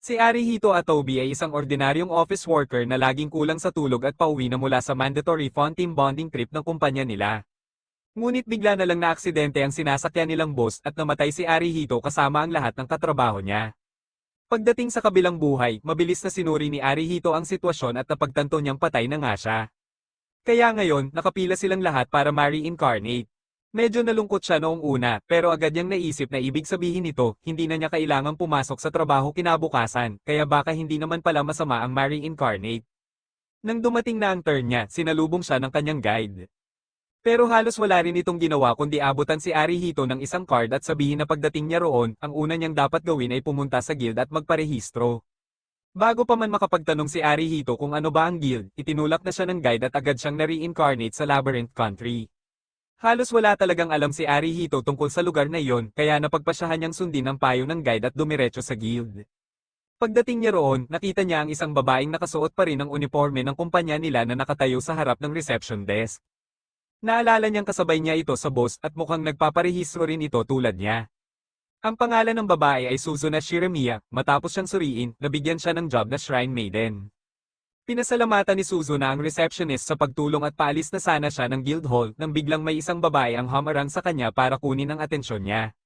Si Arihito Atobi ay isang ordinaryong office worker na laging kulang sa tulog at pauwi na mula sa mandatory fun team bonding trip ng kumpanya nila. Ngunit bigla na lang naaksidente ang sinasakyan nilang boss at namatay si Arihito kasama ang lahat ng katrabaho niya. Pagdating sa kabilang buhay, mabilis na sinuri ni Arihito ang sitwasyon at napagtanto niyang patay na nga siya. Kaya ngayon, nakapila silang lahat para ma-reincarnate. Medyo nalungkot siya noong una, pero agad niyang naisip na ibig sabihin nito, hindi na niya kailangang pumasok sa trabaho kinabukasan, kaya baka hindi naman pala masama ang ma-reincarnate. Nang dumating na ang turn niya, sinalubong siya ng kanyang guide. Pero halos wala rin itong ginawa kundi abutan si Arihito ng isang card at sabihin na pagdating niya roon, ang una niyang dapat gawin ay pumunta sa guild at magparehistro. Bago pa man makapagtanong si Arihito kung ano ba ang guild, itinulak na siya ng guide at agad siyang na-reincarnate sa Labyrinth Country. Halos wala talagang alam si Arihito tungkol sa lugar na iyon, kaya napagpasyahan niyang sundin ang payo ng guide at dumiretso sa guild. Pagdating niya roon, nakita niya ang isang babaeng nakasuot pa rin ng uniforme ng kumpanya nila na nakatayo sa harap ng reception desk. Naalala niyang kasabay niya ito sa boss at mukhang nagpaparehistro rin ito tulad niya. Ang pangalan ng babae ay Suzuna Shiremiya, matapos siyang suriin, nabigyan siya ng job na Shrine Maiden. Pinasalamatan ni Suzuna ang receptionist sa pagtulong at paalis na sana siya ng guild hall nang biglang may isang babae ang humarang sa kanya para kunin ang atensyon niya.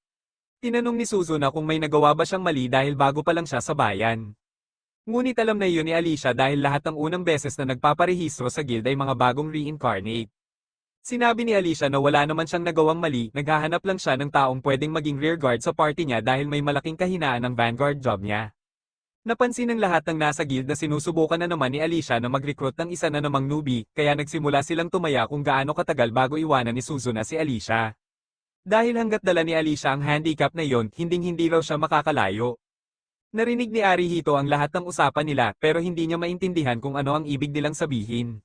Tinanong ni Suzuna kung may nagawa ba siyang mali dahil bago pa lang siya sa bayan. Ngunit alam na iyon ni Alicia dahil lahat ng unang beses na nagpaparehistro sa guild ay mga bagong reincarnate. Sinabi ni Alicia na wala naman siyang nagawang mali, naghahanap lang siya ng taong pwedeng maging rearguard sa party niya dahil may malaking kahinaan ang vanguard job niya. Napansin ng lahat ng nasa guild na sinusubukan na naman ni Alicia na mag-recruit ng isa na namang newbie, kaya nagsimula silang tumaya kung gaano katagal bago iwanan ni Suzuna si Alicia. Dahil hanggat dala ni Alicia ang handicap na iyon, hinding-hindi raw siya makakalayo. Narinig ni Arihito ang lahat ng usapan nila pero hindi niya maintindihan kung ano ang ibig nilang sabihin.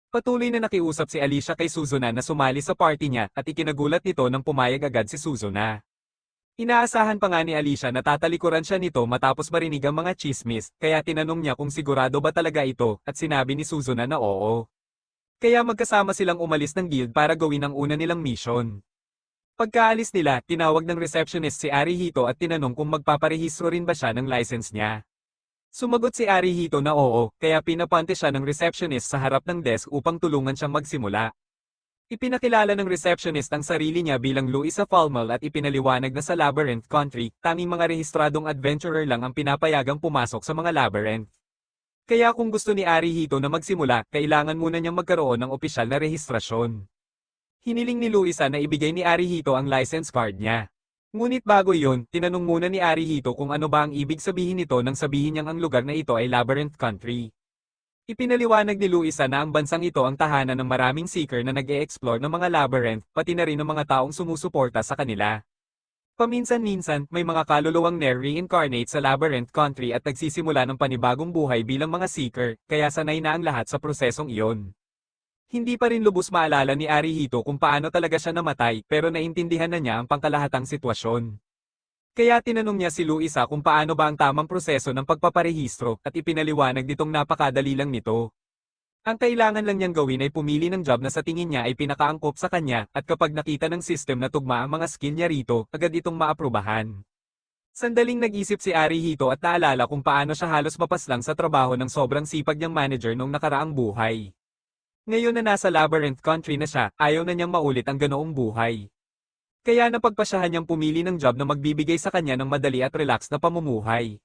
Patuloy na nakiusap si Alicia kay Suzuna na sumali sa party niya at ikinagulat nito nang pumayag agad si Suzuna. Inaasahan pa nga ni Alicia na tatalikuran siya nito matapos marinig ang mga chismis, kaya tinanong niya kung sigurado ba talaga ito, at sinabi ni Suzuna na oo. Kaya magkasama silang umalis ng guild para gawin ang una nilang mission. Pagkaalis nila, tinawag ng receptionist si Arihito at tinanong kung magpaparehistro rin ba siya ng license niya. Sumagot si Arihito na oo, kaya pinapante siya ng receptionist sa harap ng desk upang tulungan siyang magsimula. Ipinakilala ng receptionist ang sarili niya bilang Luisa Falmal at ipinaliwanag na sa Labyrinth Country, tanging mga rehistradong adventurer lang ang pinapayagang pumasok sa mga labyrinth. Kaya kung gusto ni Arihito na magsimula, kailangan muna niyang magkaroon ng opisyal na rehistrasyon. Hiniling ni Luisa na ibigay ni Arihito ang license card niya. Ngunit bago iyon, tinanong muna ni Arihito kung ano ba ang ibig sabihin nito nang sabihin niyang ang lugar na ito ay Labyrinth Country. Ipinaliwanag ni Luisa na ang bansang ito ang tahanan ng maraming seeker na nag-e-explore ng mga labyrinth, pati na rin ng mga taong sumusuporta sa kanila. Paminsan-minsan, may mga kaluluwang reincarnate sa Labyrinth Country at nagsisimula ng panibagong buhay bilang mga seeker, kaya sanay na ang lahat sa prosesong iyon. Hindi pa rin lubos maalala ni Arihito kung paano talaga siya namatay, pero naintindihan na niya ang pangkalahatang sitwasyon. Kaya tinanong niya si Luisa kung paano ba ang tamang proseso ng pagpaparehistro at ipinaliwanag nitong napakadali lang nito. Ang kailangan lang niyang gawin ay pumili ng job na sa tingin niya ay pinakaangkop sa kanya at kapag nakita ng system na tugma ang mga skill niya rito, agad itong maaprubahan. Sandaling nag-isip si Arihito at naalala kung paano siya halos mapaslang sa trabaho ng sobrang sipag niyang manager nung nakaraang buhay. Ngayon na nasa Labyrinth Country na siya, ayaw na niyang maulit ang ganoong buhay. Kaya napagpasyahan niyang pumili ng job na magbibigay sa kanya ng madali at relax na pamumuhay.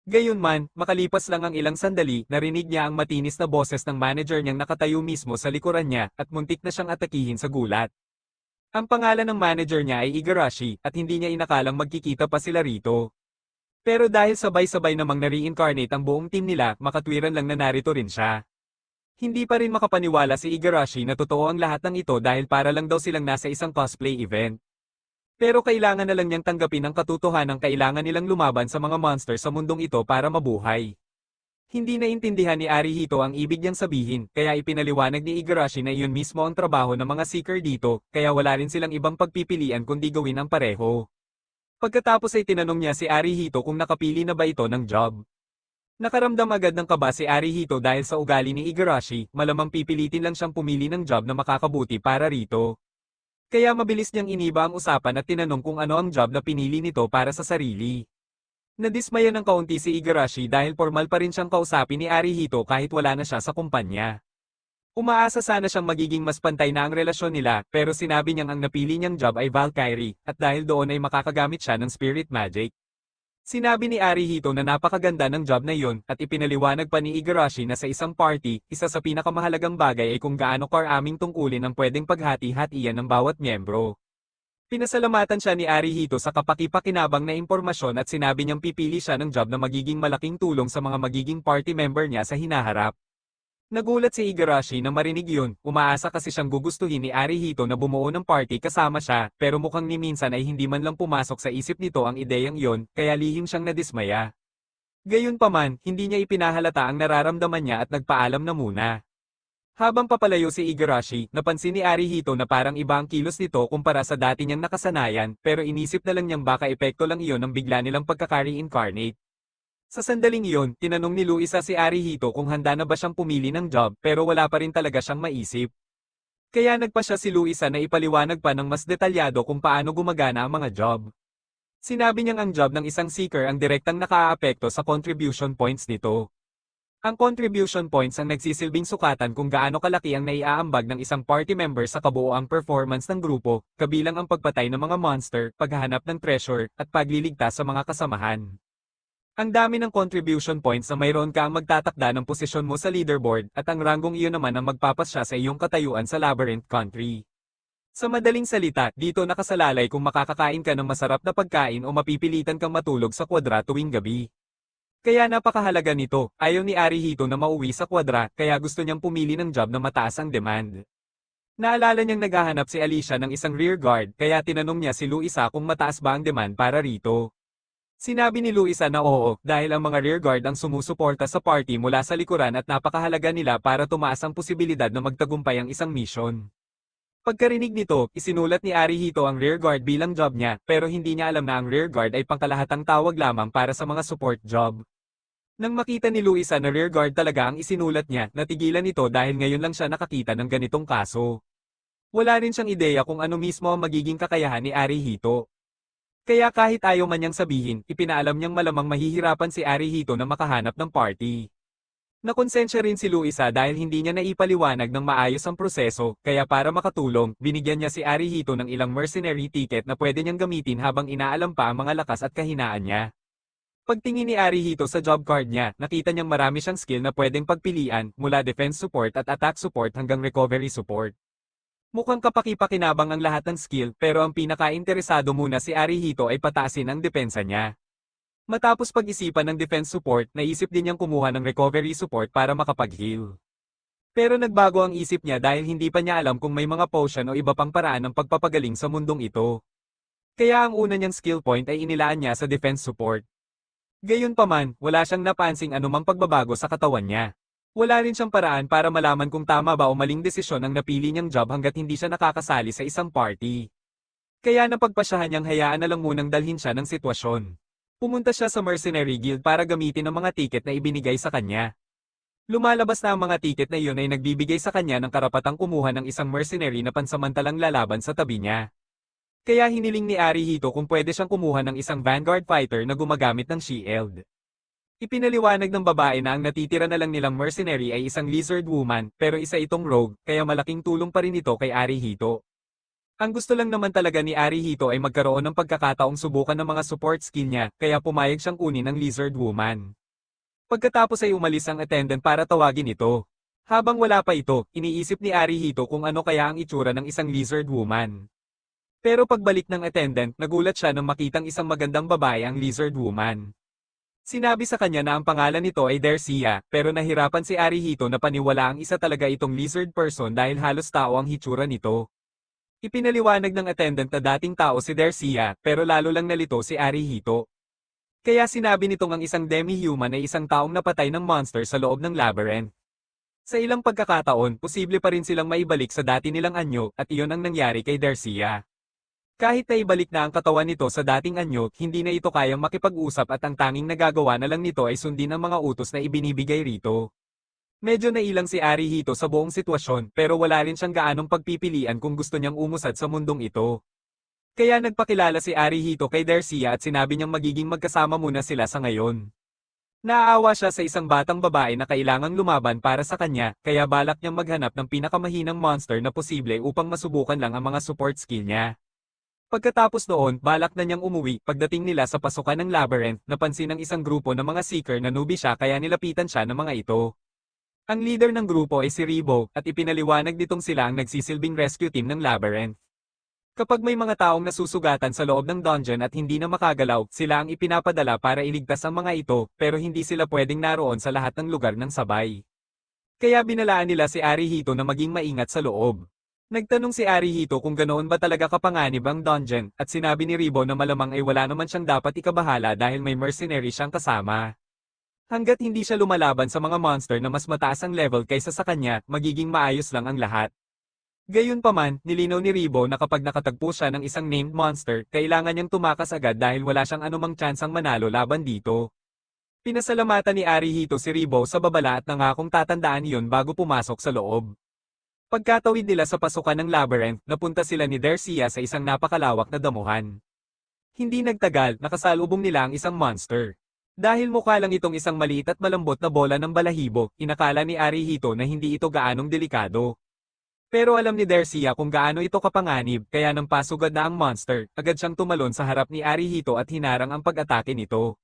Gayunman, makalipas lang ang ilang sandali, narinig niya ang matinis na boses ng manager niyang nakatayo mismo sa likuran niya at muntik na siyang atakihin sa gulat. Ang pangalan ng manager niya ay Igarashi at hindi niya inakalang magkikita pa sila rito. Pero dahil sabay-sabay namang na-reincarnate ang buong team nila, makatwiran lang na narito rin siya. Hindi pa rin makapaniwala si Igarashi na totoo ang lahat ng ito dahil para lang daw silang nasa isang cosplay event. Pero kailangan na lang niyang tanggapin ang katotohanan kailangan nilang lumaban sa mga monster sa mundong ito para mabuhay. Hindi naintindihan ni Arihito ang ibig niyang sabihin, kaya ipinaliwanag ni Igarashi na iyon mismo ang trabaho ng mga seeker dito, kaya wala rin silang ibang pagpipilian kundi gawin ang pareho. Pagkatapos ay tinanong niya si Arihito kung nakapili na ba ito ng job. Nakaramdam agad ng kaba si Arihito dahil sa ugali ni Igarashi, malamang pipilitin lang siyang pumili ng job na makakabuti para rito. Kaya mabilis niyang iniba ang usapan at tinanong kung ano ang job na pinili nito para sa sarili. Nadismaya ng kaunti si Igarashi dahil formal pa rin siyang kausapin ni Arihito kahit wala na siya sa kumpanya. Umaasa sana siyang magiging mas pantay na ang relasyon nila, pero sinabi niyang ang napili niyang job ay Valkyrie, at dahil doon ay makakagamit siya ng spirit magic. Sinabi ni Arihito na napakaganda ng job na iyon, at ipinaliwanag pa ni Igarashi na sa isang party, isa sa pinakamahalagang bagay ay kung gaano karaming tungkulin ang pwedeng paghati-hatian ng bawat miyembro. Pinasalamatan siya ni Arihito sa kapaki-pakinabang na impormasyon at sinabi niyang pipili siya ng job na magiging malaking tulong sa mga magiging party member niya sa hinaharap. Nagulat si Igarashi na marinig yun, umaasa kasi siyang gugustuhin ni Arihito na bumuo ng party kasama siya, pero mukhang ni minsan ay hindi man lang pumasok sa isip nito ang ideyang iyon, kaya lihim siyang nadismaya. Gayunpaman, hindi niya ipinahalata ang nararamdaman niya at nagpaalam na muna. Habang papalayo si Igarashi, napansin ni Arihito na parang iba ang kilos nito kumpara sa dati niyang nakasanayan, pero inisip na lang niyang baka epekto lang iyon ng bigla nilang pagkaka-reincarnate. Sa sandaling iyon, tinanong ni Luisa si Arihito kung handa na ba siyang pumili ng job, pero wala pa rin talaga siyang maisip. Kaya nagpa siya si Luisa na ipaliwanag pa ng mas detalyado kung paano gumagana ang mga job. Sinabi niyang ang job ng isang seeker ang direktang nakaaapekto sa contribution points nito. Ang contribution points ang nagsisilbing sukatan kung gaano kalaki ang naiaambag ng isang party member sa kabuoang performance ng grupo, kabilang ang pagpatay ng mga monster, paghahanap ng treasure, at pagliligtas sa mga kasamahan. Ang dami ng contribution points na mayroon ka ang magtatakda ng posisyon mo sa leaderboard, at ang ranggong iyon naman ang magpapasya sa iyong katayuan sa Labyrinth Country. Sa madaling salita, dito nakasalalay kung makakakain ka ng masarap na pagkain o mapipilitan kang matulog sa kwadra tuwing gabi. Kaya napakahalaga nito, ayaw ni Arihito na mauwi sa kwadra, kaya gusto niyang pumili ng job na mataas ang demand. Naalala niyang naghahanap si Alicia ng isang rear guard, kaya tinanong niya si Luisa kung mataas ba ang demand para rito. Sinabi ni Luisa na oo, dahil ang mga rear guard ang sumusuporta sa party mula sa likuran at napakahalaga nila para tumaas ang posibilidad na magtagumpay ang isang mission. Pagkarinig nito, isinulat ni Arihito ang rear guard bilang job niya, pero hindi niya alam na ang rear guard ay pangkalahatang tawag lamang para sa mga support job. Nang makita ni Luisa na rear guard talaga ang isinulat niya, natigilan ito dahil ngayon lang siya nakakita ng ganitong kaso. Wala rin siyang ideya kung ano mismo ang magiging kakayahan ni Arihito. Kaya kahit ayaw man niyang sabihin, ipinaalam niyang malamang mahihirapan si Arihito na makahanap ng party. Nakonsensya rin si Luisa dahil hindi niya naipaliwanag ng maayos ang proseso, kaya para makatulong, binigyan niya si Arihito ng ilang mercenary ticket na pwede niyang gamitin habang inaalam pa ang mga lakas at kahinaan niya. Pagtingin ni Arihito sa job card niya, nakita niyang marami siyang skill na pwedeng pagpilian, mula defense support at attack support hanggang recovery support. Mukhang kapaki-pakinabang ang lahat ng skill, pero ang pinaka-interesado muna si Arihito ay pataasin ang depensa niya. Matapos pag-isipan ng defense support, naisip din niyang kumuha ng recovery support para makapag-heal. Pero nagbago ang isip niya dahil hindi pa niya alam kung may mga potion o iba pang paraan ng pagpapagaling sa mundong ito. Kaya ang una niyang skill point ay inilaan niya sa defense support. Gayunpaman, wala siyang napansing anumang pagbabago sa katawan niya. Wala rin siyang paraan para malaman kung tama ba o maling desisyon ang napili niyang job hanggat hindi siya nakakasali sa isang party. Kaya napagpasyahan niyang hayaan na lang munang dalhin siya ng sitwasyon. Pumunta siya sa Mercenary Guild para gamitin ang mga ticket na ibinigay sa kanya. Lumalabas na ang mga ticket na iyon ay nagbibigay sa kanya ng karapatang kumuha ng isang mercenary na pansamantalang lalaban sa tabi niya. Kaya hiniling ni Arihito kung pwede siyang kumuha ng isang Vanguard fighter na gumagamit ng shield. Ipinaliwanag ng babae na ang natitira na lang nilang mercenary ay isang lizard woman, pero isa itong rogue, kaya malaking tulong pa rin ito kay Arihito. Ang gusto lang naman talaga ni Arihito ay magkaroon ng pagkakataong subukan ng mga support skill niya, kaya pumayag siyang kunin ng lizard woman. Pagkatapos ay umalis ang attendant para tawagin ito. Habang wala pa ito, iniisip ni Arihito kung ano kaya ang itsura ng isang lizard woman. Pero pagbalik ng attendant, nagulat siya nang makitang isang magandang babae ang lizard woman. Sinabi sa kanya na ang pangalan nito ay Dercia, pero nahirapan si Arihito na paniwala ang isa talaga itong lizard person dahil halos tao ang hitsura nito. Ipinaliwanag ng attendant na dating tao si Dercia, pero lalo lang nalito si Arihito. Kaya sinabi nitong ang isang demi-human ay isang taong napatay ng monster sa loob ng labyrinth. Sa ilang pagkakataon, posible pa rin silang maibalik sa dati nilang anyo, at iyon ang nangyari kay Dercia. Kahit na ibalik na ang katawan nito sa dating anyo, hindi na ito kayang makipag-usap at ang tanging nagagawa na lang nito ay sundin ang mga utos na ibinibigay rito. Medyo nailang si Arihito sa buong sitwasyon, pero wala rin siyang gaanong pagpipilian kung gusto niyang umusad sa mundong ito. Kaya nagpakilala si Arihito kay Dercia at sinabi niyang magiging magkasama muna sila sa ngayon. Naaawa siya sa isang batang babae na kailangang lumaban para sa kanya, kaya balak niyang maghanap ng pinakamahinang monster na posible upang masubukan lang ang mga support skill niya. Pagkatapos noon, balak na niyang umuwi. Pagdating nila sa pasukan ng labyrinth, napansin ng isang grupo ng mga seeker na newbie siya kaya nilapitan siya ng mga ito. Ang leader ng grupo ay si Ribo, at ipinaliwanag nitong sila ang nagsisilbing rescue team ng labyrinth. Kapag may mga taong nasusugatan sa loob ng dungeon at hindi na makagalaw, sila ang ipinapadala para iligtas ang mga ito, pero hindi sila pwedeng naroon sa lahat ng lugar ng sabay. Kaya binalaan nila si Arihito na maging maingat sa loob. Nagtanong si Arihito kung ganoon ba talaga kapanganib ang dungeon, at sinabi ni Ribo na malamang ay wala naman siyang dapat ikabahala dahil may mercenary siyang kasama. Hanggat hindi siya lumalaban sa mga monster na mas mataas ang level kaysa sa kanya, magiging maayos lang ang lahat. Gayunpaman, nilinaw ni Ribo na kapag nakatagpo siya ng isang named monster, kailangan niyang tumakas agad dahil wala siyang anumang tsansang manalo laban dito. Pinasalamatan ni Arihito si Ribo sa babala at nangakong tatandaan iyon bago pumasok sa loob. Pagkatawid nila sa pasukan ng labyrinth, napunta sila ni Dercia sa isang napakalawak na damuhan. Hindi nagtagal, nakasalubong nila ang isang monster. Dahil mukha lang itong isang maliit at malambot na bola ng balahibo, inakala ni Arihito na hindi ito gaanong delikado. Pero alam ni Dercia kung gaano ito kapanganib, kaya nang pasugad na ang monster, agad siyang tumalon sa harap ni Arihito at hinarang ang pag-atake nito.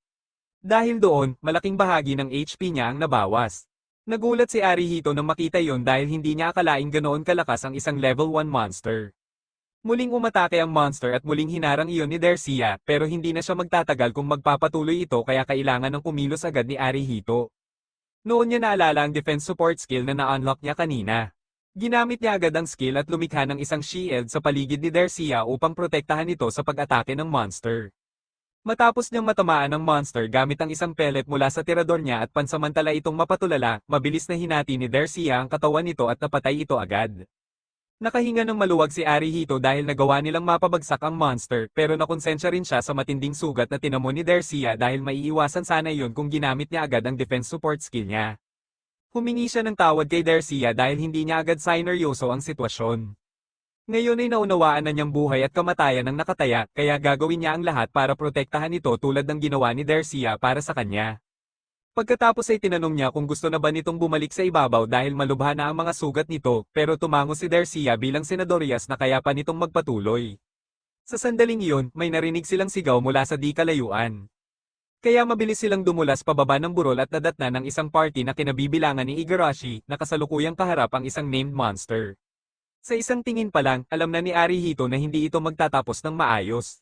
Dahil doon, malaking bahagi ng HP niya ang nabawas. Nagulat si Arihito nang makita yon dahil hindi niya akalaing ganoon kalakas ang isang level 1 monster. Muling umatake ang monster at muling hinarang iyon ni Dercia, pero hindi na siya magtatagal kung magpapatuloy ito kaya kailangan ng kumilos agad ni Arihito. Noon niya naalala ang defense support skill na na-unlock niya kanina. Ginamit niya agad ang skill at lumikha ng isang shield sa paligid ni Dercia upang protektahan ito sa pag-atake ng monster. Matapos niyang matamaan ng monster gamit ang isang pellet mula sa tirador niya at pansamantala itong mapatulala, mabilis na hinati ni Dercia ang katawan nito at napatay ito agad. Nakahinga ng maluwag si Arihito dahil nagawa nilang mapabagsak ang monster, pero nakonsensya rin siya sa matinding sugat na tinamo ni Dercia dahil maiiwasan sana iyon kung ginamit niya agad ang defense support skill niya. Humingi siya ng tawad kay Dercia dahil hindi niya agad sineryoso ang sitwasyon. Ngayon ay naunawaan na niyang buhay at kamatayan ang nakataya, kaya gagawin niya ang lahat para protektahan ito tulad ng ginawa ni Dercia para sa kanya. Pagkatapos ay tinanong niya kung gusto na ba nitong bumalik sa ibabaw dahil malubha na ang mga sugat nito, pero tumango si Dercia bilang senadorias na kaya pa nitong magpatuloy. Sa sandaling iyon, may narinig silang sigaw mula sa di kalayuan. Kaya mabilis silang dumulas pababa ng burol at nadatna ng isang party na kinabibilangan ni Igarashi, na kasalukuyang kaharap ang isang named monster. Sa isang tingin pa lang, alam na ni Arihito na hindi ito magtatapos ng maayos.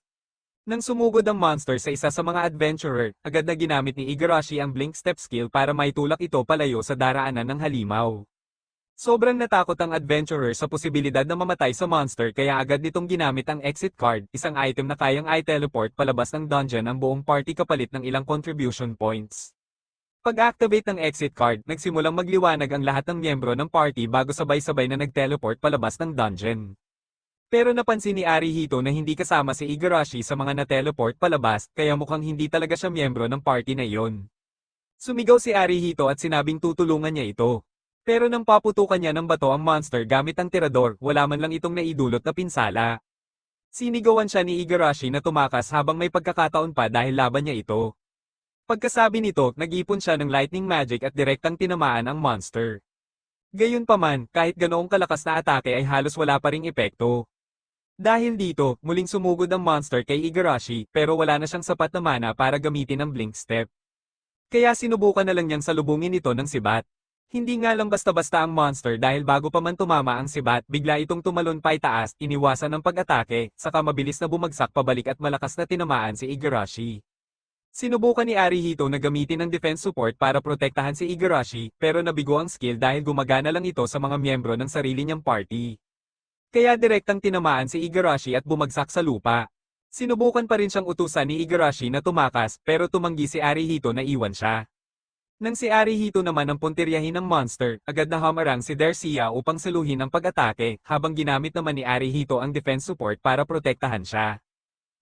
Nang sumugod ang monster sa isa sa mga adventurer, agad na ginamit ni Igarashi ang blink step skill para maitulak ito palayo sa daraanan ng halimaw. Sobrang natakot ang adventurer sa posibilidad na mamatay sa monster kaya agad nitong ginamit ang exit card, isang item na kayang i-teleport palabas ng dungeon ang buong party kapalit ng ilang contribution points. Pag-activate ng exit card, nagsimulang magliwanag ang lahat ng miyembro ng party bago sabay-sabay na nag-teleport palabas ng dungeon. Pero napansin ni Arihito na hindi kasama si Igarashi sa mga na-teleport palabas, kaya mukhang hindi talaga siya miyembro ng party na iyon. Sumigaw si Arihito at sinabing tutulungan niya ito. Pero nang paputukan niya ng bato ang monster gamit ang tirador, wala man lang itong naidulot na pinsala. Sinigawan siya ni Igarashi na tumakas habang may pagkakataon pa dahil laban niya ito. Pagkasabi nito, nag-ipon siya ng lightning magic at direktang tinamaan ang monster. Gayunpaman, kahit ganoong kalakas na atake ay halos wala pa ring epekto. Dahil dito, muling sumugod ang monster kay Igarashi, pero wala na siyang sapat na mana para gamitin ang blink step. Kaya sinubukan na lang niyang salubungin ito ng sibat. Hindi nga lang basta-basta ang monster dahil bago pa man tumama ang sibat, bigla itong tumalon pa itaas, iniwasan ng pag-atake, saka mabilis na bumagsak pabalik at malakas na tinamaan si Igarashi. Sinubukan ni Arihito na gamitin ang defense support para protektahan si Igarashi, pero nabigo ang skill dahil gumagana lang ito sa mga miyembro ng sarili niyang party. Kaya direktang tinamaan si Igarashi at bumagsak sa lupa. Sinubukan pa rin siyang utusan ni Igarashi na tumakas, pero tumanggi si Arihito na iwan siya. Nang si Arihito naman ang puntiryahin ng monster, agad na hamarang si Dercia upang saluhin ang pag-atake, habang ginamit naman ni Arihito ang defense support para protektahan siya.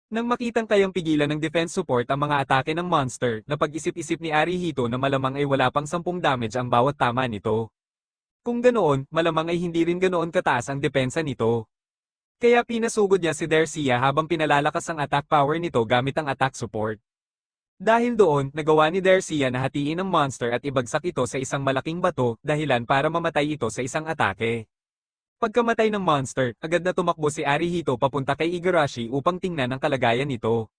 Nang makitang kayang pigilan ng defense support ang mga atake ng monster, napag-isip-isip ni Arihito na malamang ay wala pang 10 damage ang bawat tama nito. Kung ganoon, malamang ay hindi rin ganoon kataas ang depensa nito. Kaya pinasugod niya si Dercia habang pinalalakas ang attack power nito gamit ang attack support. Dahil doon, nagawa ni Dercia na hatiin ang monster at ibagsak ito sa isang malaking bato, dahilan para mamatay ito sa isang atake. Pagkamatay ng monster, agad na tumakbo si Arihito papunta kay Igarashi upang tingnan ang kalagayan nito.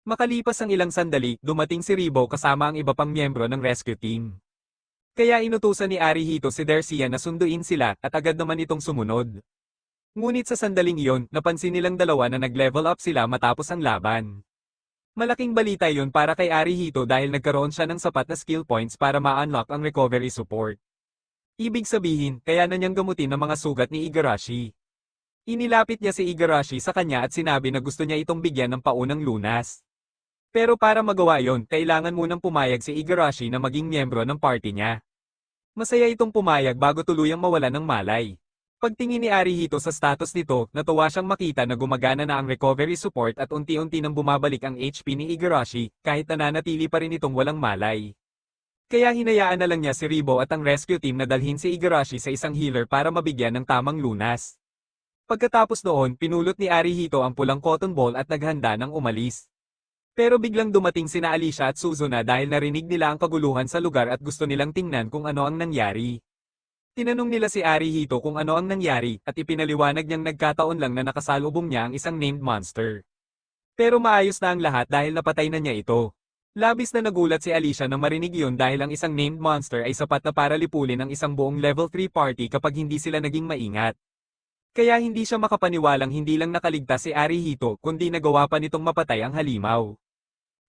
Makalipas ang ilang sandali, dumating si Ribo kasama ang iba pang miyembro ng rescue team. Kaya inutusan ni Arihito si Dercia na sunduin sila at agad naman itong sumunod. Ngunit sa sandaling iyon, napansin nilang dalawa na nag-level up sila matapos ang laban. Malaking balita yun para kay Arihito dahil nagkaroon siya ng sapat na skill points para ma-unlock ang recovery support. Ibig sabihin, kaya na niyang gamutin ang mga sugat ni Igarashi. Inilapit niya si Igarashi sa kanya at sinabi na gusto niya itong bigyan ng paunang lunas. Pero para magawa yon, kailangan munang pumayag si Igarashi na maging miyembro ng party niya. Masaya itong pumayag bago tuluyang mawala ng malay. Pagtingin ni Arihito sa status nito, natuwa siyang makita na gumagana na ang recovery support at unti-unti nang bumabalik ang HP ni Igarashi, kahit nananatili pa rin itong walang malay. Kaya hinayaan na lang niya si Ribo at ang rescue team na dalhin si Igarashi sa isang healer para mabigyan ng tamang lunas. Pagkatapos noon, pinulot ni Arihito ang pulang cotton ball at naghanda ng umalis. Pero biglang dumating sina Alicia at Suzuna dahil narinig nila ang kaguluhan sa lugar at gusto nilang tingnan kung ano ang nangyari. Tinanong nila si Arihito kung ano ang nangyari at ipinaliwanag niyang nagkataon lang na nakasalubong niya ang isang named monster. Pero maayos na ang lahat dahil napatay na niya ito. Labis na nagulat si Alicia nang marinig iyon dahil ang isang named monster ay sapat na para lipulin ang isang buong level 3 party kapag hindi sila naging maingat. Kaya hindi siya makapaniwalang hindi lang nakaligtas si Arihito kundi nagawa pa nitong mapatay ang halimaw.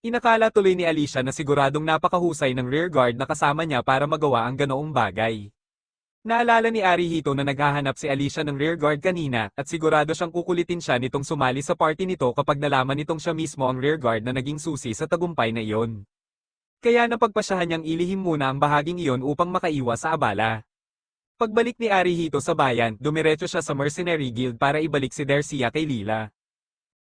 Inakala tuloy ni Alicia na siguradong napakahusay ng rearguard na kasama niya para magawa ang ganoong bagay. Naalala ni Arihito na naghahanap si Alicia ng rearguard kanina at sigurado siyang kukulitin siya nitong sumali sa party nito kapag nalaman nitong siya mismo ang rearguard na naging susi sa tagumpay na iyon. Kaya napagpasyahan niyang ilihim muna ang bahaging iyon upang makaiwas sa abala. Pagbalik ni Arihito sa bayan, dumiretso siya sa Mercenary Guild para ibalik si Dercia kay Lila.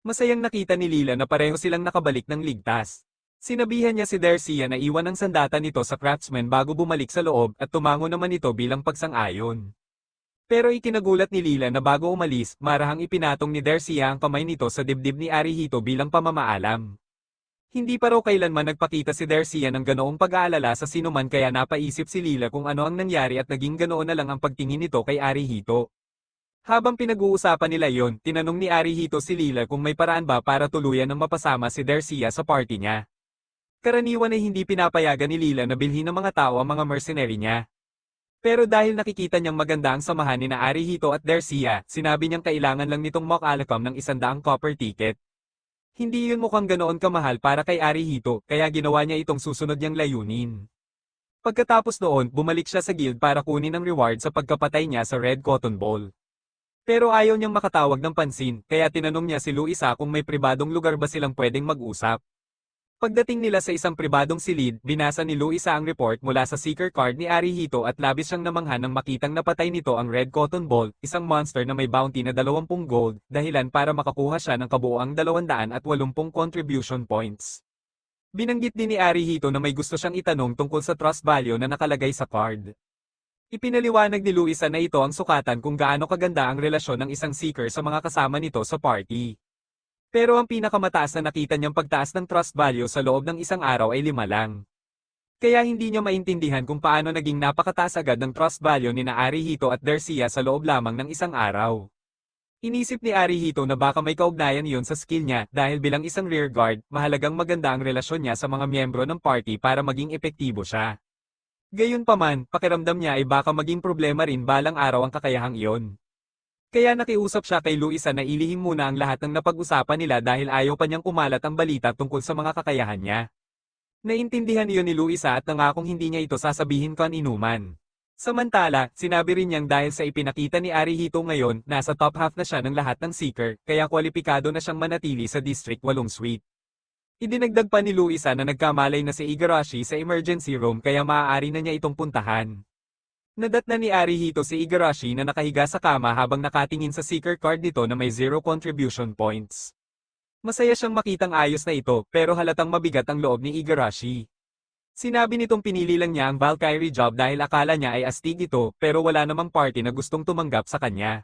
Masayang nakita ni Lila na pareho silang nakabalik ng ligtas. Sinabihan niya si Dercia na iwan ang sandata nito sa craftsman bago bumalik sa loob at tumango naman ito bilang pagsang-ayon. Pero ikinagulat ni Lila na bago umalis, marahang ipinatong ni Dercia ang kamay nito sa dibdib ni Arihito bilang pamamaalam. Hindi pa raw kailanman nagpakita si Dercia ng ganoong pag-aalala sa sinuman kaya napaisip si Lila kung ano ang nangyari at naging ganoon na lang ang pagtingin nito kay Arihito. Habang pinag-uusapan nila yon, tinanong ni Arihito si Lila kung may paraan ba para tuluyan ng mapasama si Dercia sa party niya. Karaniwan ay hindi pinapayagan ni Lila na bilhin ng mga tao ang mga mercenary niya. Pero dahil nakikita niyang maganda ang samahan ni Arihito at Dercia, sinabi niyang kailangan lang nitong makalakam ng 100 copper ticket. Hindi yun mukhang ganoon kamahal para kay Arihito, kaya ginawa niya itong susunod niyang layunin. Pagkatapos noon, bumalik siya sa guild para kunin ang reward sa pagkapatay niya sa Red Cotton Ball. Pero ayaw niyang makatawag ng pansin, kaya tinanong niya si Luisa kung may pribadong lugar ba silang pwedeng mag-usap. Pagdating nila sa isang pribadong silid, binasa ni Luisa ang report mula sa seeker card ni Arihito at labis siyang namangha nang makitang napatay nito ang Red Cotton Ball, isang monster na may bounty na 20 gold, dahilan para makakuha siya ng kabuoang 280 contribution points. Binanggit din ni Arihito na may gusto siyang itanong tungkol sa trust value na nakalagay sa card. Ipinaliwanag ni Luisa na ito ang sukatan kung gaano kaganda ang relasyon ng isang seeker sa mga kasama nito sa party. Pero ang pinakamataas na nakita niyang pagtaas ng trust value sa loob ng isang araw ay 5 lang. Kaya hindi niya maintindihan kung paano naging napakataas agad ng trust value ni Arihito at Dercia sa loob lamang ng isang araw. Inisip ni Arihito na baka may kaugnayan iyon sa skill niya dahil bilang isang rearguard, mahalagang maganda ang relasyon niya sa mga miyembro ng party para maging epektibo siya. Gayunpaman, pakiramdam niya ay baka maging problema rin balang araw ang kakayahang iyon. Kaya nakiusap siya kay Luisa na ilihim muna ang lahat ng napag-usapan nila dahil ayaw pa niyang kumalat ang balita tungkol sa mga kakayahan niya. Naintindihan iyon ni Luisa at nangakong hindi niya ito sasabihin kaninuman. Samantala, sinabi rin niyang dahil sa ipinakita ni Arihito ngayon, nasa top half na siya ng lahat ng seeker, kaya kwalipikado na siyang manatili sa District 8 Suite. Idinagdag pa ni Luisa na nagkamalay na si Igarashi sa emergency room kaya maaari na niya itong puntahan. Nadatna ni Arihito si Igarashi na nakahiga sa kama habang nakatingin sa seeker card nito na may 0 contribution points. Masaya siyang makitang ayos na ito pero halatang mabigat ang loob ni Igarashi. Sinabi nitong pinili lang niya ang Valkyrie job dahil akala niya ay astig ito pero wala namang party na gustong tumanggap sa kanya.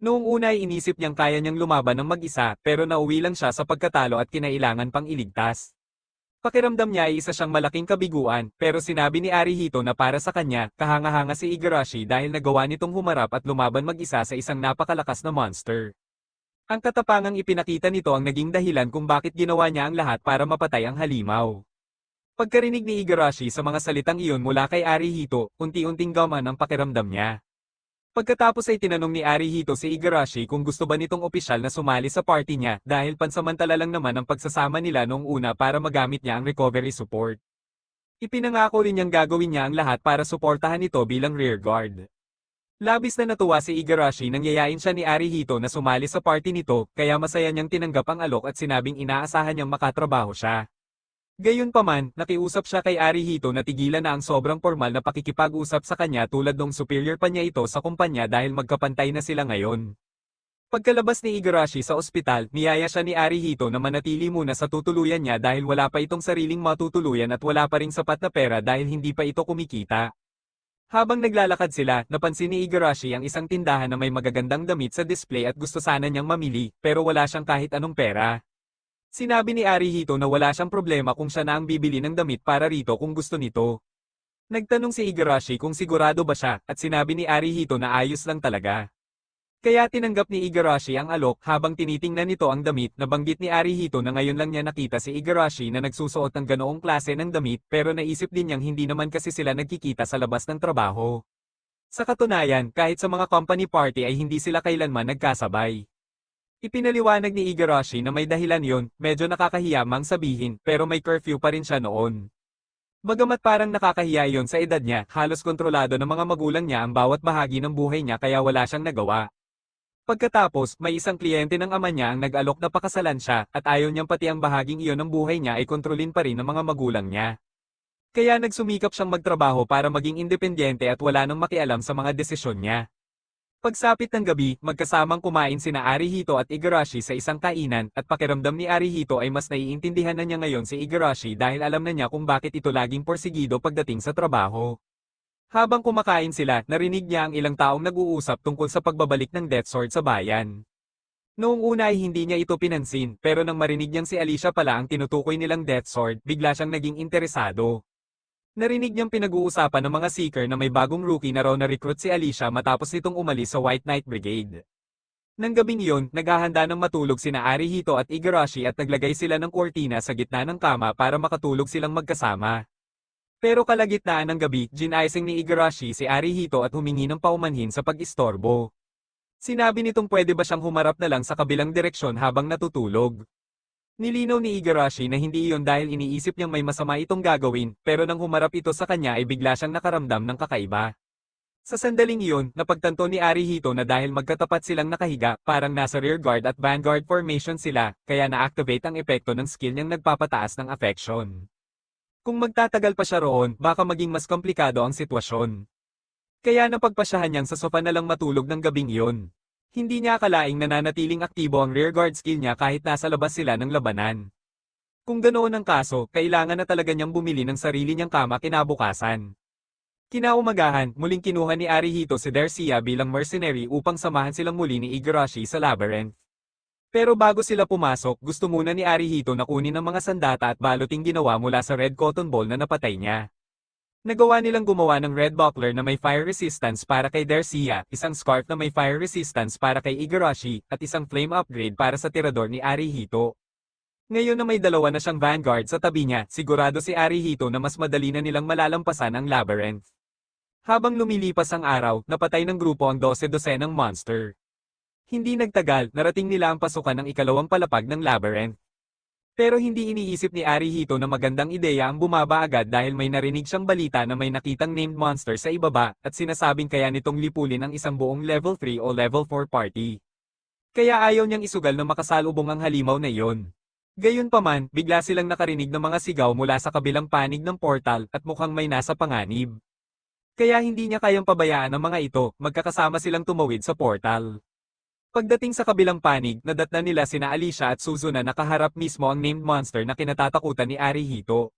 Noong una ay inisip niyang kaya niyang lumaban ng mag-isa pero nauwi lang siya sa pagkatalo at kinailangan pang iligtas. Pakiramdam niya ay isa siyang malaking kabiguan pero sinabi ni Arihito na para sa kanya, kahanga-hanga si Igarashi dahil nagawa nitong humarap at lumaban mag-isa sa isang napakalakas na monster. Ang katapangang ipinakita nito ang naging dahilan kung bakit ginawa niya ang lahat para mapatay ang halimaw. Pagkarinig ni Igarashi sa mga salitang iyon mula kay Arihito, unti-unting gaman ang pakiramdam niya. Pagkatapos ay tinanong ni Arihito si Igarashi kung gusto ba nitong opisyal na sumali sa party niya dahil pansamantala lang naman ang pagsasama nila noong una para magamit niya ang recovery support. Ipinangako rin niyang gagawin niya ang lahat para suportahan ito bilang rear guard. Labis na natuwa si Igarashi nang yayain siya ni Arihito na sumali sa party nito kaya masaya niyang tinanggap ang alok at sinabing inaasahan niyang makatrabaho siya. Gayunpaman, nakiusap siya kay Arihito na tigilan na ang sobrang formal na pakikipag-usap sa kanya tulad nung superior pa niya ito sa kumpanya dahil magkapantay na sila ngayon. Pagkalabas ni Igarashi sa ospital, niyaya siya ni Arihito na manatili muna sa tutuluyan niya dahil wala pa itong sariling matutuluyan at wala pa ring sapat na pera dahil hindi pa ito kumikita. Habang naglalakad sila, napansin ni Igarashi ang isang tindahan na may magagandang damit sa display at gusto sana niyang mamili, pero wala siyang kahit anong pera. Sinabi ni Arihito na wala siyang problema kung siya na ang bibili ng damit para rito kung gusto nito. Nagtanong si Igarashi kung sigurado ba siya, at sinabi ni Arihito na ayos lang talaga. Kaya tinanggap ni Igarashi ang alok habang tinitingnan nito ang damit. Nabanggit ni Arihito na ngayon lang niya nakita si Igarashi na nagsusuot ng ganoong klase ng damit pero naisip din niyang hindi naman kasi sila nagkikita sa labas ng trabaho. Sa katunayan, kahit sa mga company party ay hindi sila kailanman nagkasabay. Ipinaliwanag ni Igarashi na may dahilan yon, medyo nakakahiya mang sabihin, pero may curfew pa rin siya noon. Bagamat parang nakakahiya yon sa edad niya, halos kontrolado ng mga magulang niya ang bawat bahagi ng buhay niya kaya wala siyang nagawa. Pagkatapos, may isang kliyente ng ama niya ang nag-alok na pakasalan siya, at ayaw niyang pati ang bahaging iyon ng buhay niya ay kontrolin pa rin ng mga magulang niya. Kaya nagsumikap siyang magtrabaho para maging independyente at wala nang makialam sa mga desisyon niya. Pagsapit ng gabi, magkasamang kumain sina Arihito at Igarashi sa isang kainan at pakiramdam ni Arihito ay mas naiintindihan na niya ngayon si Igarashi dahil alam na niya kung bakit ito laging porsigido pagdating sa trabaho. Habang kumakain sila, narinig niya ang ilang taong nag-uusap tungkol sa pagbabalik ng Death Sword sa bayan. Noong una ay hindi niya ito pinansin, pero nang marinig niyang si Alicia pala ang tinutukoy nilang Death Sword, bigla siyang naging interesado. Narinig niyang pinag-uusapan ng mga seeker na may bagong rookie na raw na-recruit si Alicia matapos nitong umalis sa White Knight Brigade. Nang gabing iyon, naghahanda ng matulog sina Arihito at Igarashi at naglagay sila ng kurtina sa gitna ng kama para makatulog silang magkasama. Pero kalagitnaan ng gabi, ginaising ni Igarashi si Arihito at humingi ng paumanhin sa pag-istorbo. Sinabi nitong pwede ba siyang humarap na lang sa kabilang direksyon habang natutulog. Nilinaw ni Igarashi na hindi iyon dahil iniisip niyang may masama itong gagawin, pero nang humarap ito sa kanya ay bigla siyang nakaramdam ng kakaiba. Sa sandaling iyon, napagtanto ni Arihito na dahil magkatapat silang nakahiga, parang nasa rear guard at vanguard formation sila, kaya na-activate ang epekto ng skill niyang nagpapataas ng affection. Kung magtatagal pa siya roon, baka maging mas komplikado ang sitwasyon. Kaya napagpasyahan niyang sa sofa na lang matulog ng gabing iyon. Hindi niya akalaing nananatiling aktibo ang rear guard skill niya kahit nasa labas sila ng labanan. Kung ganoon ang kaso, kailangan na talaga niyang bumili ng sarili niyang kama kinabukasan. Kinaumagahan, muling kinuha ni Arihito si Dercia bilang mercenary upang samahan silang muli ni Igarashi sa labyrinth. Pero bago sila pumasok, gusto muna ni Arihito na kunin ang mga sandata at baluting ginawa mula sa red cotton ball na napatay niya. Nagawa nilang gumawa ng red buckler na may fire resistance para kay Dercia, isang scarf na may fire resistance para kay Igarashi, at isang flame upgrade para sa tirador ni Arihito. Ngayon na may dalawa na siyang vanguard sa tabi niya, sigurado si Arihito na mas madali na nilang malalampasan ang labyrinth. Habang lumilipas ang araw, napatay ng grupo ang 12-dosenang monster. Hindi nagtagal, narating nila ang pasukan ng ikalawang palapag ng labyrinth. Pero hindi iniisip ni Arihito na magandang ideya ang bumaba agad dahil may narinig siyang balita na may nakitang named monster sa ibaba, at sinasabing kaya nitong lipulin ang isang buong level 3 o level 4 party. Kaya ayaw niyang isugal na makasalubong ang halimaw na iyon. Gayunpaman, bigla silang nakarinig ng mga sigaw mula sa kabilang panig ng portal at mukhang may nasa panganib. Kaya hindi niya kayang pabayaan ang mga ito, magkakasama silang tumawid sa portal. Pagdating sa kabilang panig, nadatnan nila sina Alicia at Suzuna na kaharap mismo ang named monster na kinatatakutan ni Arihito.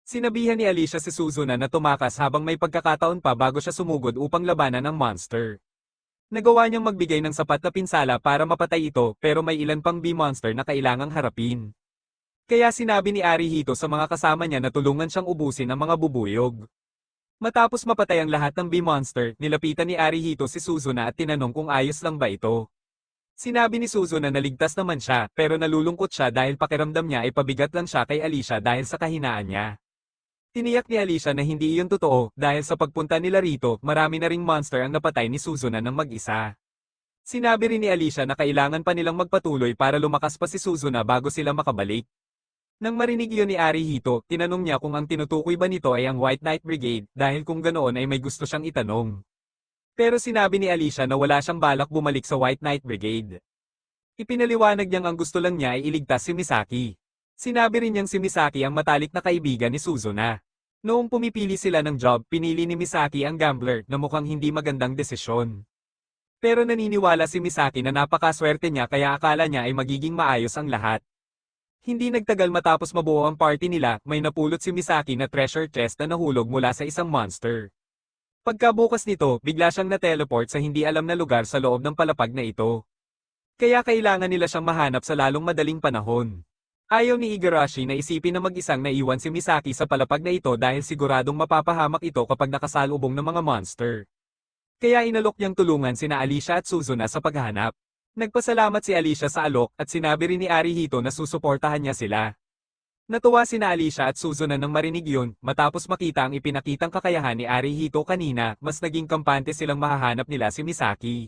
Sinabihan ni Alicia si Suzuna na tumakas habang may pagkakataon pa bago siya sumugod upang labanan ang monster. Nagawa niyang magbigay ng sapat na pinsala para mapatay ito pero may ilan pang bee-monster na kailangang harapin. Kaya sinabi ni Arihito sa mga kasama niya na tulungan siyang ubusin ang mga bubuyog. Matapos mapatay ang lahat ng bee-monster, nilapitan ni Arihito si Suzuna at tinanong kung ayos lang ba ito. Sinabi ni Suzuna na ligtas naman siya pero nalulungkot siya dahil pakiramdam niya ay pabigat lang siya kay Alicia dahil sa kahinaan niya. Tiniyak ni Alicia na hindi iyon totoo dahil sa pagpunta nila rito, marami na ring monster ang napatay ni Suzuna ng mag-isa. Sinabi rin ni Alicia na kailangan pa nilang magpatuloy para lumakas pa si Suzuna bago sila makabalik. Nang marinig iyon ni Arihito, tinanong niya kung ang tinutukoy ba nito ay ang White Knight Brigade dahil kung ganoon ay may gusto siyang itanong. Pero sinabi ni Alicia na wala siyang balak bumalik sa White Knight Brigade. Ipinaliwanag niyang ang gusto lang niya ay iligtas si Misaki. Sinabi rin niyang si Misaki ang matalik na kaibigan ni Suzuna. Noong pumipili sila ng job, pinili ni Misaki ang gambler na mukhang hindi magandang desisyon. Pero naniniwala si Misaki na napakaswerte niya kaya akala niya ay magiging maayos ang lahat. Hindi nagtagal matapos mabuo ang party nila, may napulot si Misaki na treasure chest na nahulog mula sa isang monster. Pagkabukas nito, bigla siyang na-teleport sa hindi alam na lugar sa loob ng palapag na ito. Kaya kailangan nila siyang mahanap sa lalong madaling panahon. Ayaw ni Igarashi na isipin na mag-isang naiwan si Misaki sa palapag na ito dahil siguradong mapapahamak ito kapag nakasalubong ng mga monster. Kaya inalok niyang tulungan sina Alicia at Suzuna sa paghahanap. Nagpasalamat si Alicia sa alok at sinabi rin ni Arihito na susuportahan niya sila. Natuwa sina Alicia at Suzuna nang marinig yun, matapos makita ang ipinakitang kakayahan ni Arihito kanina, mas naging kampante silang mahahanap nila si Misaki.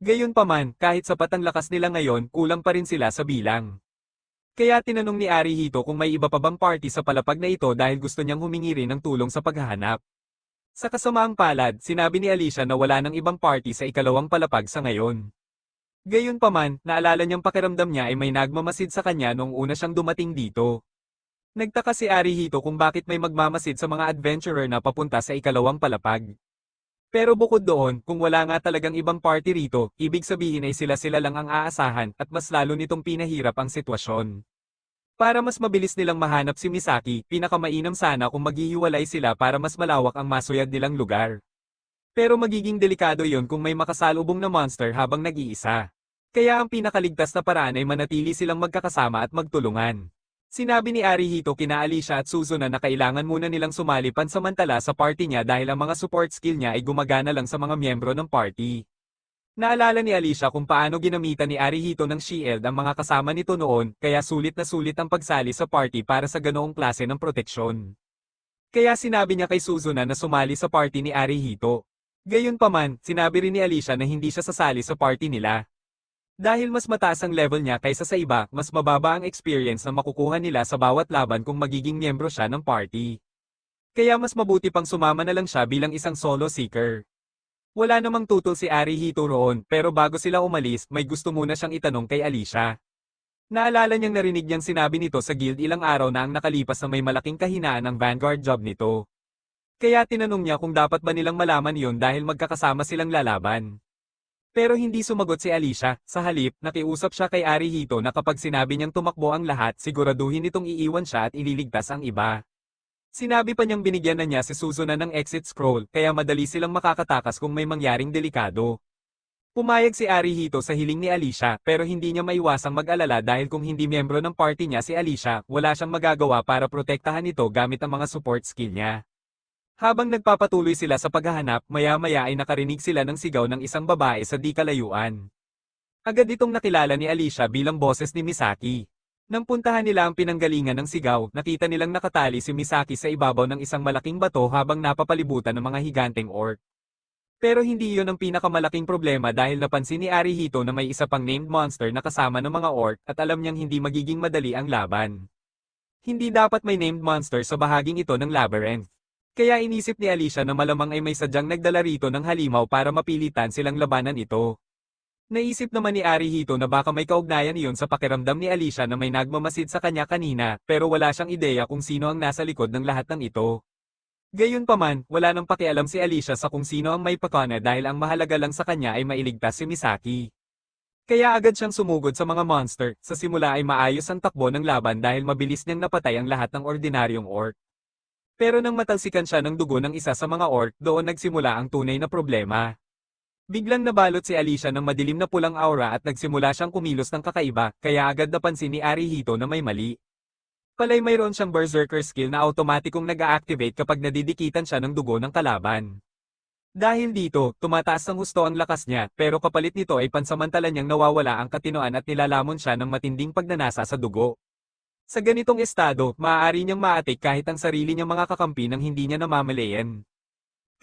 Gayunpaman, kahit sapat ang lakas nila ngayon, kulang pa rin sila sa bilang. Kaya tinanong ni Arihito kung may iba pa bang party sa palapag na ito dahil gusto niyang humingi rin ng tulong sa paghahanap. Sa kasamaang palad, sinabi ni Alicia na wala nang ibang party sa ikalawang palapag sa ngayon. Gayunpaman, naalala niyang pakiramdam niya ay may nagmamasid sa kanya noong una siyang dumating dito. Nagtaka si Arihito kung bakit may magmamasid sa mga adventurer na papunta sa ikalawang palapag. Pero bukod doon, kung wala nga talagang ibang party rito, ibig sabihin ay sila-sila lang ang aasahan at mas lalo nitong pinahirap ang sitwasyon. Para mas mabilis nilang mahanap si Misaki, pinakamainam sana kung maghihiwalay sila para mas malawak ang masuyad nilang lugar. Pero magiging delikado yon kung may makasalubong na monster habang nag-iisa. Kaya ang pinakaligtas na paraan ay manatili silang magkakasama at magtulungan. Sinabi ni Arihito kina Alicia at Suzuna na kailangan muna nilang sumali pansamantala sa party niya dahil ang mga support skill niya ay gumagana lang sa mga miyembro ng party. Naalala ni Alicia kung paano ginamitan ni Arihito ng shield ang mga kasama nito noon, kaya sulit na sulit ang pagsali sa party para sa ganoong klase ng proteksyon. Kaya sinabi niya kay Suzuna na sumali sa party ni Arihito. Gayunpaman, sinabi rin ni Alicia na hindi siya sasali sa party nila. Dahil mas mataas ang level niya kaysa sa iba, mas mababa ang experience na makukuha nila sa bawat laban kung magiging miyembro siya ng party. Kaya mas mabuti pang sumama na lang siya bilang isang solo seeker. Wala namang tutol si Arihito roon, pero bago sila umalis, may gusto muna siyang itanong kay Alicia. Naalala niyang narinig niyang sinabi nito sa guild ilang araw na ang nakalipas na may malaking kahinaan ang vanguard job nito. Kaya tinanong niya kung dapat ba nilang malaman yun dahil magkakasama silang lalaban. Pero hindi sumagot si Alicia, sa halip, nakiusap siya kay Arihito na kapag sinabi niyang tumakbo ang lahat siguraduhin nitong iiwan siya at ililigtas ang iba. Sinabi pa niyang binigyan na niya si Suzuna ng exit scroll, kaya madali silang makakatakas kung may mangyaring delikado. Pumayag si Arihito sa hiling ni Alicia, pero hindi niya maiwasang mag-alala dahil kung hindi miyembro ng party niya si Alicia, wala siyang magagawa para protektahan ito gamit ang mga support skill niya. Habang nagpapatuloy sila sa paghahanap, maya-maya ay nakarinig sila ng sigaw ng isang babae sa di kalayuan. Agad itong nakilala ni Alicia bilang boses ni Misaki. Nang puntahan nila ang pinanggalingan ng sigaw, nakita nilang nakatali si Misaki sa ibabaw ng isang malaking bato habang napapalibutan ng mga higanteng orc. Pero hindi iyon ang pinakamalaking problema dahil napansin ni Arihito na may isa pang named monster na kasama ng mga orc at alam niyang hindi magiging madali ang laban. Hindi dapat may named monster sa bahaging ito ng labyrinth. Kaya inisip ni Alicia na malamang ay may sadyang nagdala rito ng halimaw para mapilitan silang labanan ito. Naisip naman ni Arihito na baka may kaugnayan iyon sa pakiramdam ni Alicia na may nagmamasid sa kanya kanina, pero wala siyang ideya kung sino ang nasa likod ng lahat ng ito. Gayunpaman, wala nang pakialam si Alicia sa kung sino ang may pakana dahil ang mahalaga lang sa kanya ay mailigtas si Misaki. Kaya agad siyang sumugod sa mga monster, sa simula ay maayos ang takbo ng laban dahil mabilis niyang napatay ang lahat ng ordinaryong orc. Pero nang matalsikan siya ng dugo ng isa sa mga orc, doon nagsimula ang tunay na problema. Biglang nabalot si Alicia ng madilim na pulang aura at nagsimula siyang kumilos ng kakaiba, kaya agad napansin ni Arihito na may mali. Palay mayroon siyang berserker skill na automatikong nag-a-activate kapag nadidikitan siya ng dugo ng kalaban. Dahil dito, tumataas ng husto ang lakas niya, pero kapalit nito ay pansamantala niyang nawawala ang katinoan at nilalamon siya ng matinding pagnanasa sa dugo. Sa ganitong estado, maaari niyang maatik kahit ang sarili niyang mga kakampi nang hindi niya namamalayan.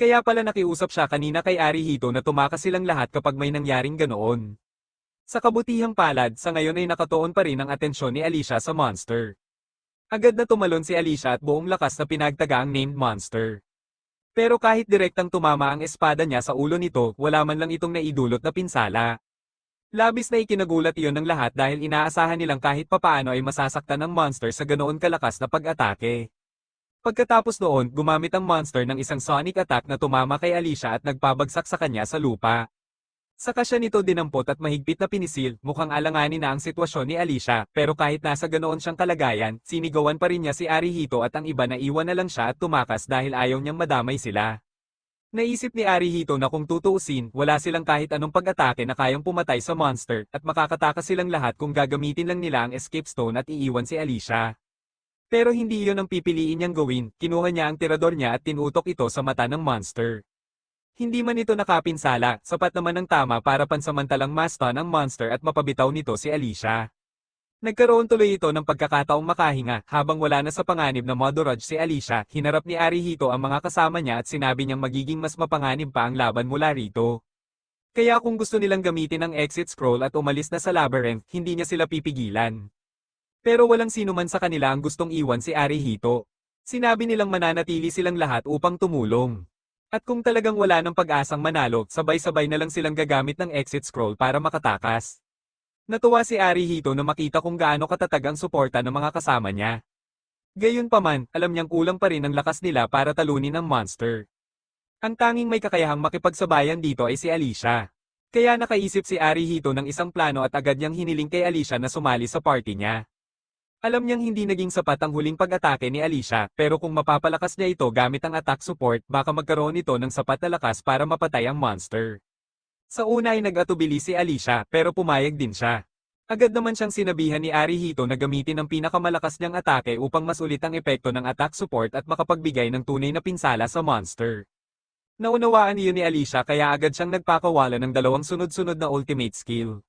Kaya pala nakiusap siya kanina kay Arihito na tumakas silang lahat kapag may nangyaring ganoon. Sa kabutihang palad, sa ngayon ay nakatuon pa rin ang atensyon ni Alicia sa monster. Agad na tumalon si Alicia at buong lakas na pinagtaga ang named monster. Pero kahit direktang tumama ang espada niya sa ulo nito, wala man lang itong naidulot na pinsala. Labis na ikinagulat iyon ng lahat dahil inaasahan nilang kahit papaano ay masasaktan ng monster sa ganoon kalakas na pag-atake. Pagkatapos noon, gumamit ang monster ng isang sonic attack na tumama kay Alicia at nagpabagsak sa kanya sa lupa. Saka siya nito dinampot at mahigpit na pinisil, mukhang alanganin na ang sitwasyon ni Alicia, pero kahit nasa ganoon siyang kalagayan, sinigawan pa rin niya si Arihito at ang iba na iwan na lang siya at tumakas dahil ayaw niyang madamay sila. Naisip ni Arihito na kung tutuusin, wala silang kahit anong pag-atake na kayang pumatay sa monster, at makakatakas silang lahat kung gagamitin lang nila ang escape stone at iiwan si Alicia. Pero hindi iyon ang pipiliin niyang gawin, kinuha niya ang tirador niya at tinutok ito sa mata ng monster. Hindi man ito nakapinsala, sapat naman ng tama para pansamantalang ma-stun ang monster at mapabitaw nito si Alicia. Nagkaroon tuloy ito ng pagkakataong makahinga, habang wala na sa panganib na Modorage si Alicia, hinarap ni Arihito ang mga kasama niya at sinabi niyang magiging mas mapanganib pa ang laban mula rito. Kaya kung gusto nilang gamitin ang exit scroll at umalis na sa labyrinth, hindi niya sila pipigilan. Pero walang sino man sa kanila ang gustong iwan si Arihito. Sinabi nilang mananatili silang lahat upang tumulong. At kung talagang wala ng pag-asang manalo, sabay-sabay na lang silang gagamit ng exit scroll para makatakas. Natuwa si Arihito na makita kung gaano katatag ang suporta ng mga kasama niya. Gayunpaman, alam niyang kulang pa rin ang lakas nila para talunin ang monster. Ang tanging may kakayahang makipagsabayan dito ay si Alicia. Kaya nakaisip si Arihito ng isang plano at agad niyang hiniling kay Alicia na sumali sa party niya. Alam niyang hindi naging sapat ang huling pag-atake ni Alicia, pero kung mapapalakas niya ito gamit ang attack support, baka magkaroon ito ng sapat na lakas para mapatay ang monster. Sa una ay nag-atubili si Alicia, pero pumayag din siya. Agad naman siyang sinabihan ni Arihito na gamitin ang pinakamalakas niyang atake upang mas ulit ang epekto ng attack support at makapagbigay ng tunay na pinsala sa monster. Naunawaan iyon ni Alicia kaya agad siyang nagpakawala ng dalawang sunod-sunod na ultimate skill.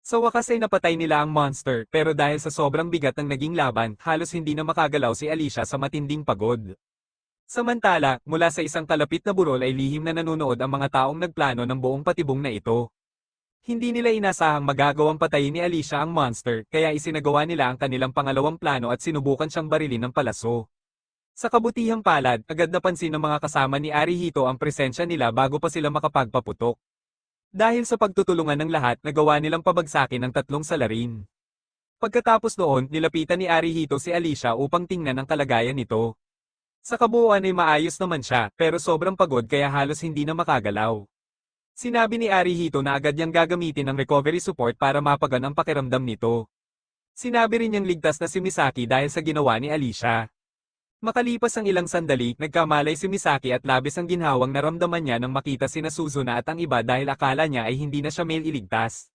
Sa wakas ay napatay nila ang monster, pero dahil sa sobrang bigat ng naging laban, halos hindi na makagalaw si Alicia sa matinding pagod. Samantala, mula sa isang kalapit na burol ay lihim na nanonood ang mga taong nagplano ng buong patibong na ito. Hindi nila inasahang magagawang patayin ni Alicia ang monster, kaya isinagawa nila ang kanilang pangalawang plano at sinubukan siyang barilin ng palaso. Sa kabutihang palad, agad napansin ng mga kasama ni Arihito ang presensya nila bago pa sila makapagpaputok. Dahil sa pagtutulungan ng lahat, nagawa nilang pabagsakin ang tatlong salarin. Pagkatapos noon, nilapitan ni Arihito si Alicia upang tingnan ang kalagayan nito. Sa kabuuan ay maayos naman siya, pero sobrang pagod kaya halos hindi na makagalaw. Sinabi ni Arihito na agad niyang gagamitin ang recovery support para mapagaan ang pakiramdam nito. Sinabi rin niyang ligtas na si Misaki dahil sa ginawa ni Alicia. Makalipas ang ilang sandali, nagkamalay si Misaki at labis ang ginhawang naramdaman niya nang makita sina Suzuna at ang iba dahil akala niya ay hindi na siya mailigtas.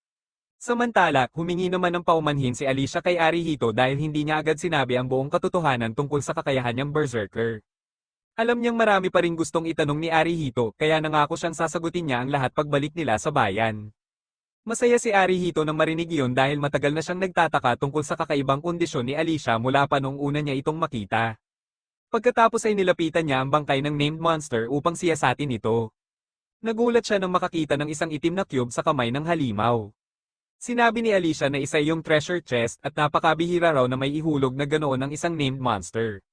Samantala, humingi naman ng paumanhin si Alicia kay Arihito dahil hindi niya agad sinabi ang buong katotohanan tungkol sa kakayahan niyang berserker. Alam niyang marami pa ring gustong itanong ni Arihito, kaya nangako siyang sasagutin niya ang lahat pagbalik nila sa bayan. Masaya si Arihito nang marinig iyon dahil matagal na siyang nagtataka tungkol sa kakaibang kondisyon ni Alicia mula pa nung una niya itong makita. Pagkatapos ay nilapitan niya ang bangkay ng named monster upang siyasatin ito. Nagulat siya nang makakita ng isang itim na cube sa kamay ng halimaw. Sinabi ni Alicia na isa yung treasure chest at napakabihira raw na may ihulog na ganoon ang isang named monster.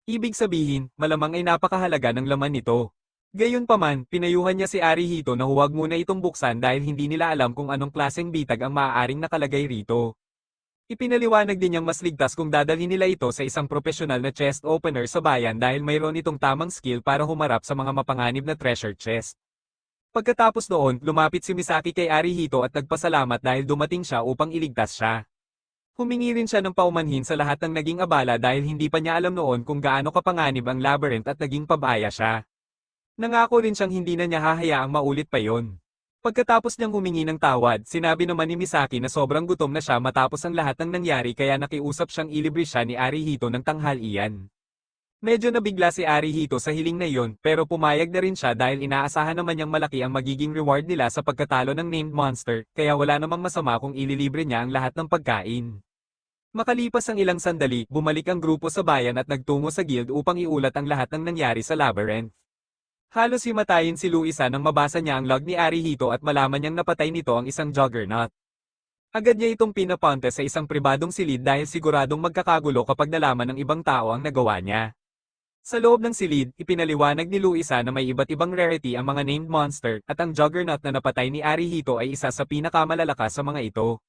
Ibig sabihin, malamang ay napakahalaga ng laman nito. Gayunpaman, pinayuhan niya si Arihito na huwag muna itong buksan dahil hindi nila alam kung anong klaseng bitag ang maaaring nakalagay rito. Ipinaliwanag din niyang mas ligtas kung dadalhin nila ito sa isang profesional na chest opener sa bayan dahil mayroon itong tamang skill para humarap sa mga mapanganib na treasure chest. Pagkatapos noon, lumapit si Misaki kay Arihito at nagpasalamat dahil dumating siya upang iligtas siya. Humingi rin siya ng paumanhin sa lahat ng naging abala dahil hindi pa niya alam noon kung gaano kapanganib ang labyrinth at naging pabaya siya. Nangako rin siyang hindi na niya hahayaang maulit pa yon. Pagkatapos niyang humingi ng tawad, sinabi naman ni Misaki na sobrang gutom na siya matapos ang lahat ng nangyari kaya nakiusap siyang ilibre siya ni Arihito ng tanghalian. Medyo nabigla si Arihito sa hiling na iyon pero pumayag na rin siya dahil inaasahan naman niyang malaki ang magiging reward nila sa pagkatalo ng named monster kaya wala namang masama kung ililibre niya ang lahat ng pagkain. Makalipas ang ilang sandali, bumalik ang grupo sa bayan at nagtungo sa guild upang iulat ang lahat ng nangyari sa labyrinth. Halos himatayin si Luisa nang mabasa niya ang log ni Arihito at malaman niyang napatay nito ang isang juggernaut. Agad niya itong pinapunta sa isang pribadong silid dahil siguradong magkakagulo kapag nalaman ng ibang tao ang nagawa niya. Sa loob ng silid, ipinaliwanag ni Luisa na may iba't ibang rarity ang mga named monster at ang juggernaut na napatay ni Arihito ay isa sa pinakamalalakas sa mga ito.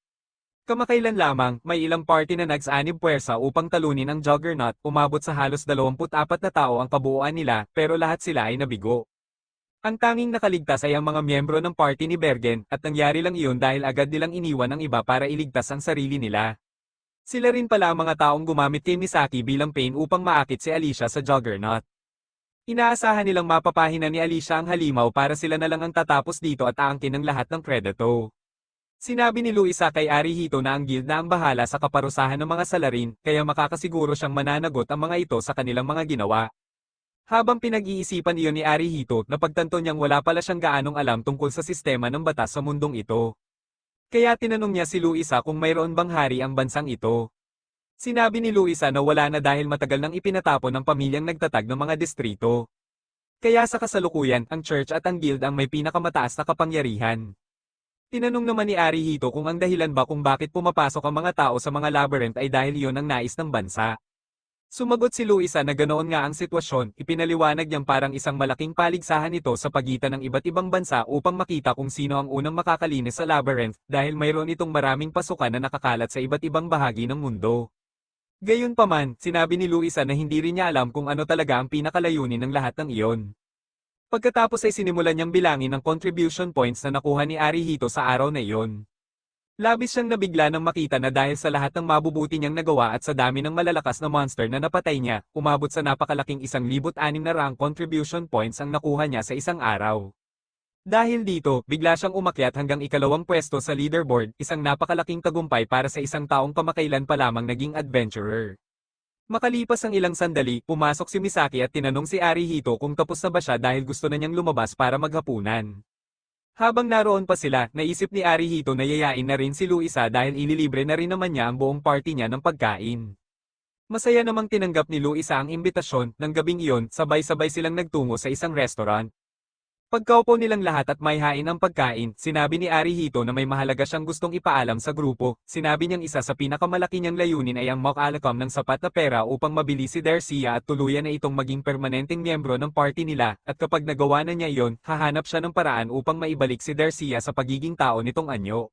Kamakailan lamang, may ilang party na nagsanib puwersa upang talunin ang juggernaut, umabot sa halos 24 na tao ang kabuuan nila, pero lahat sila ay nabigo. Ang tanging nakaligtas ay ang mga miyembro ng party ni Bergen, at nangyari lang iyon dahil agad nilang iniwan ang iba para iligtas ang sarili nila. Sila rin pala ang mga taong gumamit kay Misaki bilang pain upang maakit si Alicia sa juggernaut. Inaasahan nilang mapapahina ni Alicia ang halimaw para sila na lang ang tatapos dito at aangkin ng lahat ng kredito. Sinabi ni Luisa kay Arihito na ang guild na ang bahala sa kaparusahan ng mga salarin, kaya makakasiguro siyang mananagot ang mga ito sa kanilang mga ginawa. Habang pinag-iisipan iyon ni Arihito, napagtanto niyang wala pala siyang gaanong alam tungkol sa sistema ng batas sa mundong ito. Kaya tinanong niya si Luisa kung mayroon bang hari ang bansang ito. Sinabi ni Luisa na wala na dahil matagal nang ipinatapon ng pamilyang nagtatag ng mga distrito. Kaya sa kasalukuyan, ang church at ang guild ang may pinakamataas na kapangyarihan. Tinanong naman ni Arihito kung ang dahilan ba kung bakit pumapasok ang mga tao sa mga labyrinth ay dahil iyon ang nais ng bansa. Sumagot si Luisa na ganoon nga ang sitwasyon, ipinaliwanag niyang parang isang malaking paligsahan ito sa pagitan ng iba't ibang bansa upang makita kung sino ang unang makakalinis sa labyrinth dahil mayroon itong maraming pasukan na nakakalat sa iba't ibang bahagi ng mundo. Gayunpaman, sinabi ni Luisa na hindi rin niya alam kung ano talaga ang pinakalayunin ng lahat ng iyon. Pagkatapos ay sinimulan niyang bilangin ang contribution points na nakuha ni Arihito sa araw na iyon. Labis siyang nabigla nang makita na dahil sa lahat ng mabubuti niyang nagawa at sa dami ng malalakas na monster na napatay niya, umabot sa napakalaking 1,600 contribution points ang nakuha niya sa isang araw. Dahil dito, bigla siyang umakyat hanggang ikalawang pwesto sa leaderboard, isang napakalaking tagumpay para sa isang taong kamakailan pa lamang naging adventurer. Makalipas ang ilang sandali, pumasok si Misaki at tinanong si Arihito kung tapos na ba siya dahil gusto na niyang lumabas para maghapunan. Habang naroon pa sila, naisip ni Arihito na yayain na rin si Luisa dahil ililibre na rin naman niya ang buong party niya ng pagkain. Masaya namang tinanggap ni Luisa ang imbitasyon, ng gabing iyon, sabay-sabay silang nagtungo sa isang restaurant. Pagkaupo nilang lahat at may hain ang pagkain, sinabi ni Arihito na may mahalaga siyang gustong ipaalam sa grupo. Sinabi niyang isa sa pinakamalaki niyang layunin ay ang makalakam ng sapat na pera upang mabili si Darcia at tuluyan na itong maging permanenteng miyembro ng party nila, at kapag nagawa na niya iyon, hahanap siya ng paraan upang maibalik si Darcia sa pagiging tao nitong anyo.